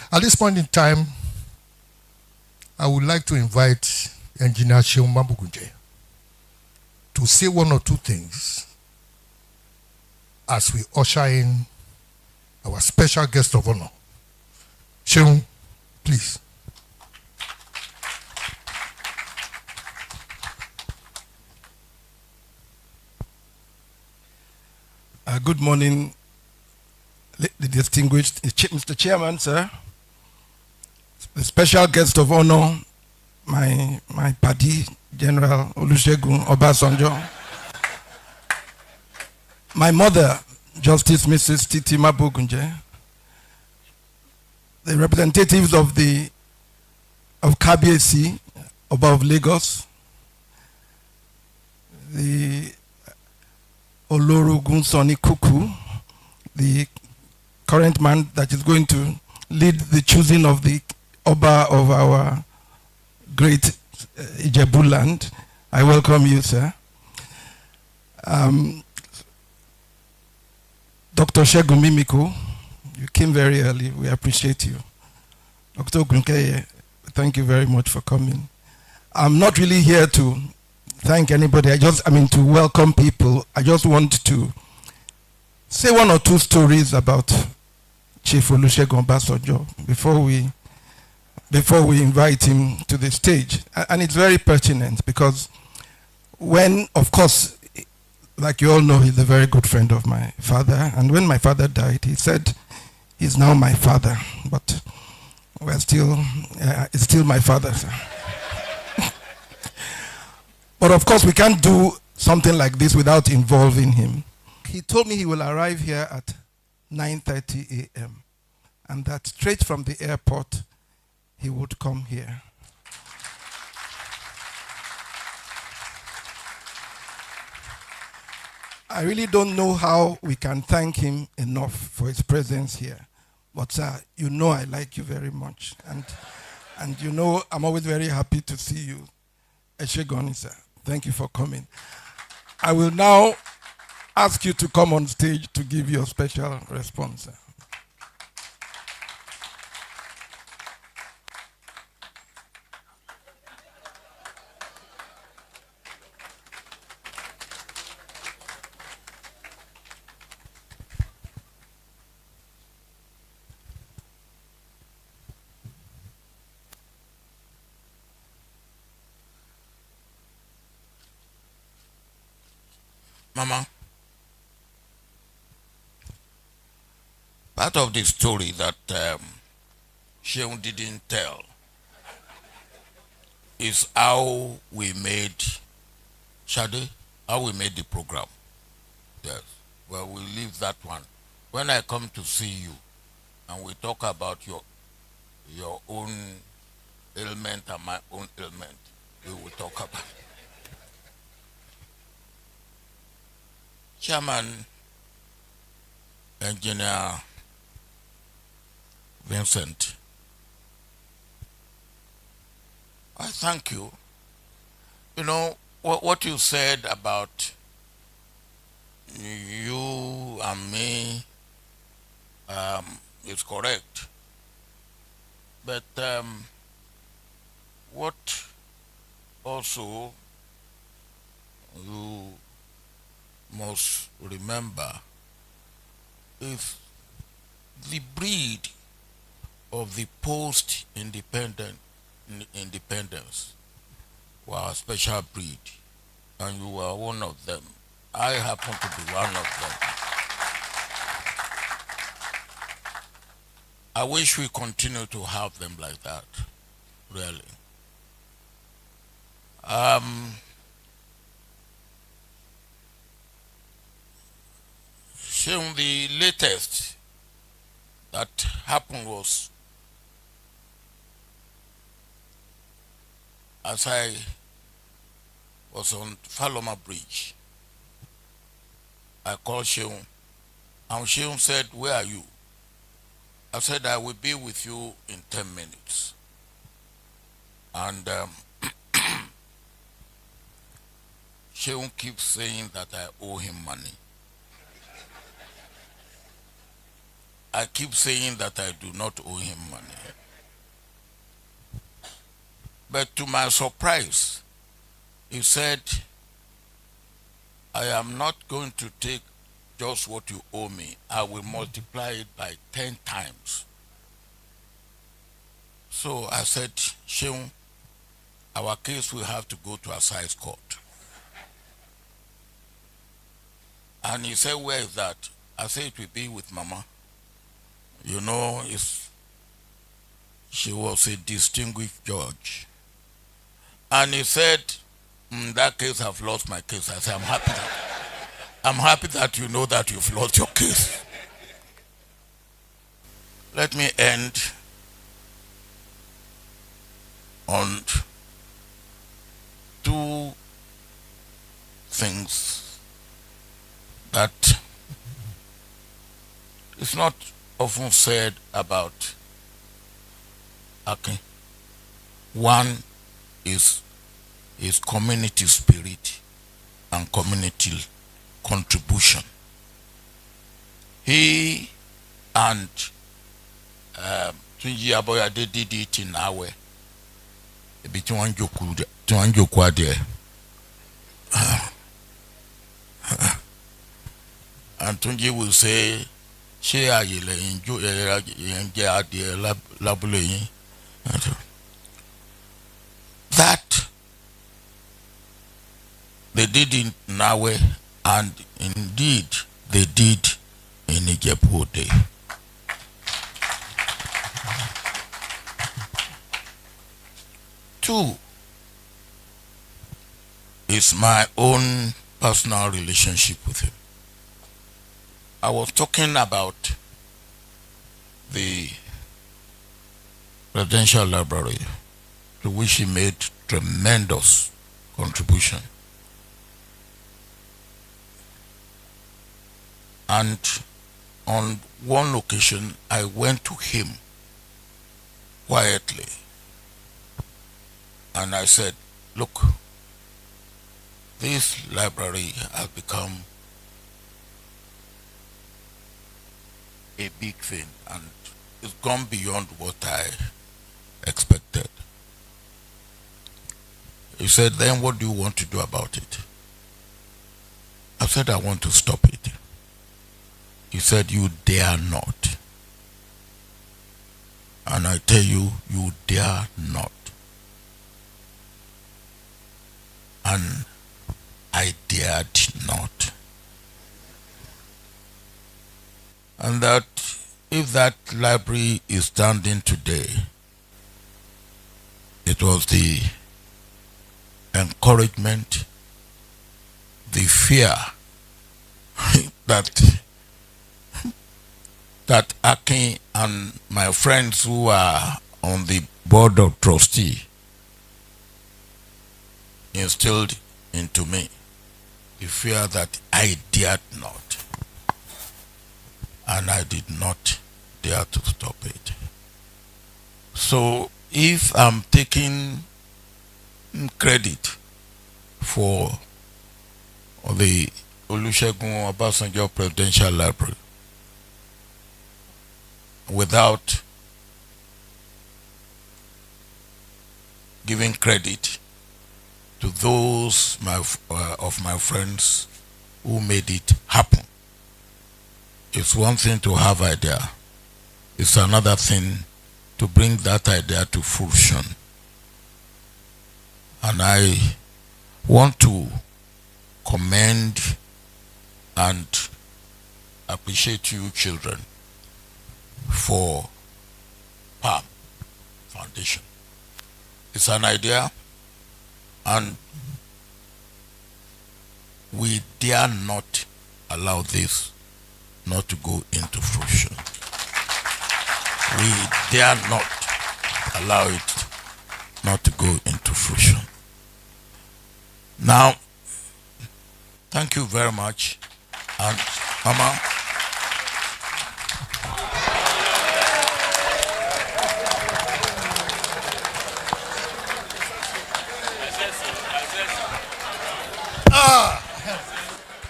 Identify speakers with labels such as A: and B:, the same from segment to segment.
A: At this point in time, I would like to invite Engineer Akin Mabogunje to say one or two things as we usher in our special guest of honor. Seun, please.
B: Good morning, the distinguished Mr. Chairman, sir. The special guest of honor, my party, General Olusegun Obasanjo. My mother, Justice Mrs. Titi Mabogunje. The representatives of KBC, above Lagos. The Olusegun Sonny Kuku, the current man that is going to lead the choosing of the Oba of our great Ijebu land. I welcome you, sir. Dr. Segun Mimiko, you came very early. We appreciate you. Dr. Ogunkeye, thank you very much for coming. I'm not really here to thank anybody. To welcome people. I just want to say one or two stories about Chief Olusegun Obasanjo before we invite him to the stage. And it's very pertinent because when, of course, like you all know, he's a very good friend of my father. And when my father died, he said, he's now my father, but it's still my father, sir. But of course, we can't do something like this without involving him. He told me he will arrive here at 9:30 a.m. and that straight from the airport, he would come here. I really don't know how we can thank him enough for his presence here. But sir, you know I like you very much. And you know I'm always very happy to see you. Eshegoni, sir. Thank you for coming. I will now ask you to come on stage to give your special response, sir.
C: Mama, part of the story that Seun didn't tell is how we made how we made the program. Yes. Well, we'll leave that one. When I come to see you and we talk about your own ailment and my own ailment, we will talk about it. Chairman, Engineer Vincent, I thank you. You know, what you said about you and me is correct. But what also you must remember is the breed of the post-independence were a special breed, and you were one of them. I happen to be one of them. I wish we continue to have them like that, really. The latest that happened was, as I was on Faloma Bridge, I called Seun, and Seun said, "Where are you?" I said, "I will be with you in 10 minutes. And Seun keeps saying that I owe him money. I keep saying that I do not owe him money. But to my surprise, he said, I am not going to take just what you owe me. I will multiply it by 10 times. So I said, Sheun, our case will have to go to assize court. And he said, where is that? I said, it will be with Mama. You know, she was a distinguished judge. And he said, that case, I've lost my case. I said, I'm happy that you know that you've lost your case. Let me end on two things that is not often said about Akin. One is his community spirit and community contribution. He and Tunji Aboyade did it in Awe. Between Joku there. And Tunji will say, she enjoy that they did in Nawe, and indeed they did in Ijebu-Ode. Two is my own personal relationship with him. I was talking about the Presidential Library, to which he made tremendous contribution. And on one occasion, I went to him quietly and I said, look, this library has become a big thing and it's gone beyond what I expected. He said, then what do you want to do about it? I said, I want to stop it. He said, you dare not. And I tell you, you dare not. And I dared not. And that if that library is standing today, it was the encouragement, the fear that Akin and my friends who are on the board of trustees instilled into me. The fear that I dared not, and I did not dare to stop it. So if I'm taking credit for the Olusegun Obasanjo Presidential Library without giving credit to those of my friends who made it happen, it's one thing to have idea. It's another thing to bring that idea to fruition. And I want to commend and appreciate you children for PAM Foundation. It's an idea and we dare not allow this not to go into fruition. We dare not allow it not to go into fruition. Now, thank you very much. And Mama,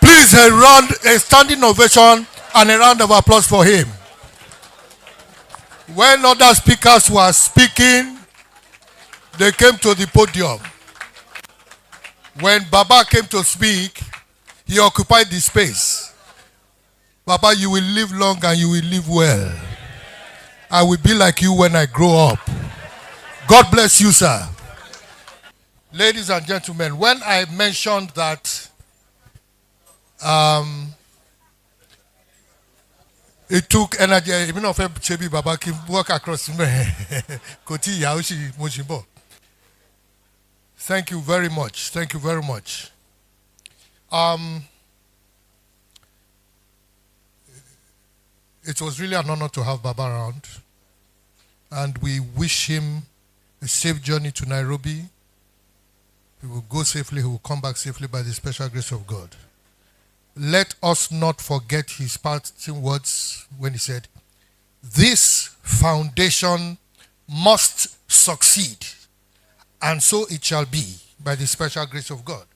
A: please a standing ovation and a round of applause for him. When other speakers were speaking, they came to the podium. When Baba came to speak, he occupied the space. Baba, you will live long and you will live well. I will be like you when I grow up. God bless you, sir. Ladies and gentlemen, when I mentioned that it took energy, even if Chebi Baba can work across Koti Yaoshi Mojimbo. Thank you very much. Thank you very much. It was really an honor to have Baba around. And we wish him a safe journey to Nairobi. He will go safely, he will come back safely by the special grace of God. Let us not forget his parting words when he said, "This foundation must succeed, and so it shall be by the special grace of God."